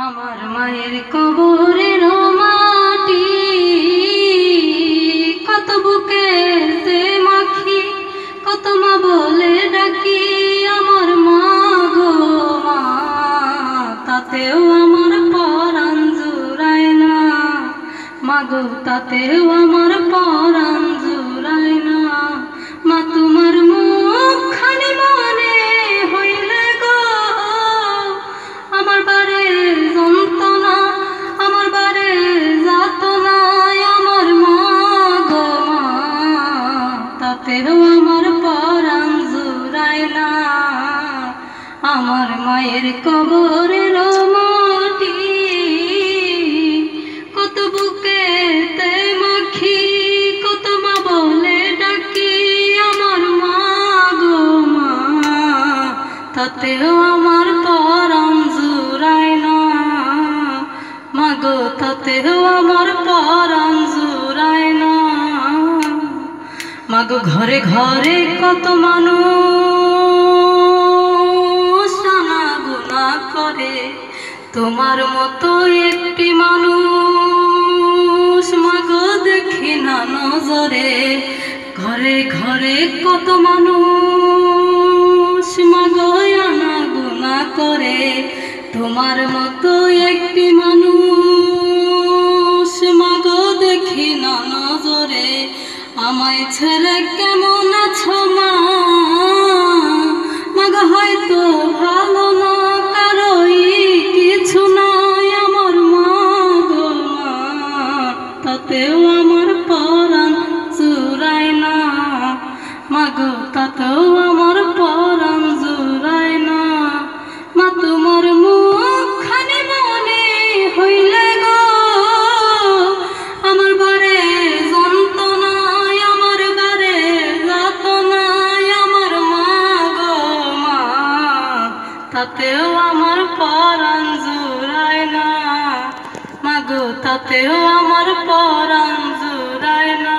আমার মায়ের কবরের মাটি কত বুকেতে মাখি, কত মা বলে ডাকি। আমার মা গো মা, তাতেও আমার পরাণ জুড়ায় না। মা গো তাতেও আমার পরাণ জুড়ায় না। মা তোমার মুখখানি মনে হইলে গো আমার বারে যন্ত্রণা, আমার বারে যাতনা। আমার মা গো মা, তাতেও আমার পরাণ জুড়ায় না। আমার মায়ের কবরের মাটি কত বুকেতে মাখি, কত মা বলে ডাকি। আমার মা গো মা, তাতেও আমার পরাণ জুড়ায় না। মা গো তাতেও আমার পরাণ জুড়ায় না। মা গো ঘরে ঘরে কত মানুষ আনাগোনা করে, তোমার মতো একটি মানুষ মা গো দেখি না নজরে। ঘরে ঘরে কত মানুষ মা গো আনাগোনা করে, তোমার মতো একটি মানুষ মা গো দেখি না নজরে। আমায় ছেড়ে কেমন আছো মা, মা গো হয়তো ভালো না, কারোই কিছু নাই। আমার মা গো মা, তাতেও আমার পরাণ জুড়ায় না। মা গো তাতেও আমার পরাণ জুড়ায় না। মা তোমার মুখখানি মনে হইলে গো আমার বারে যন্ত্রণায়, আমার বারে যাতনায়। আমার মা গো মা, তাতেও আমার পরাণ জুড়ায় না। মা গো তাতেও আমার পরাণ জুড়ায় না।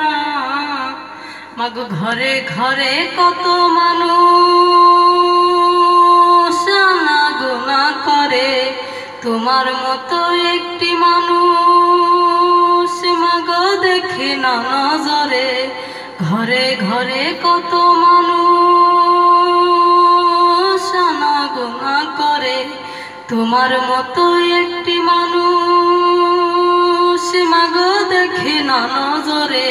মা গো ঘরে ঘরে কত মানুষ আনাগোনা করে, তোমার মতো একটি মানুষ মা গো দেখি না নজরে। ঘরে ঘরে কত মানুষ আনাগোনা করে, তোমার মতো একটি মানুষ মা গো দেখি না নজরে।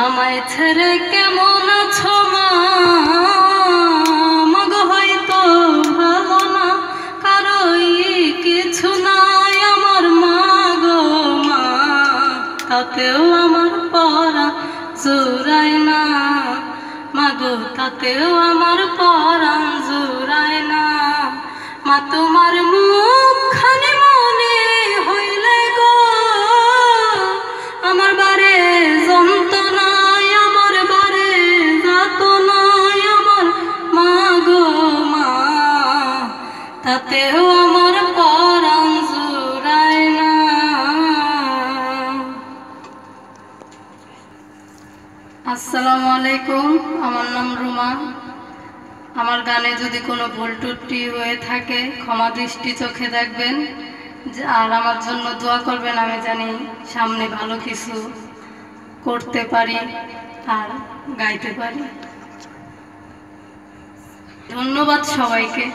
আমায় ছেড়ে কেমন আছো মা, মা গো হয়তো ভালো না, কারোই কিছু নাই। আমার মা গো মা, তাতেও আমার পরাণ জুড়ায় না। মা গো তাতেও আমার পরাণ জুড়ায় না। মা তোমার মুখখানি মনে হইলে গো আমার বারে যন্ত্রণায়, আমার বারে যাতনায়। আমার মা গো মা, তাতেও আমার পরাণ জুড়ায় না। আসসালামু আলাইকুম, আমার নাম রুমা। আমার গানে যদি কোনো ভুল ত্রুটি হয়ে থাকে ক্ষমা দৃষ্টি চোখে দেখবেন, আর আমার জন্য দোয়া করবেন। আমি জানি সামনে ভালো কিছু করতে পারি আর গাইতে পারি। ধন্যবাদ সবাইকে।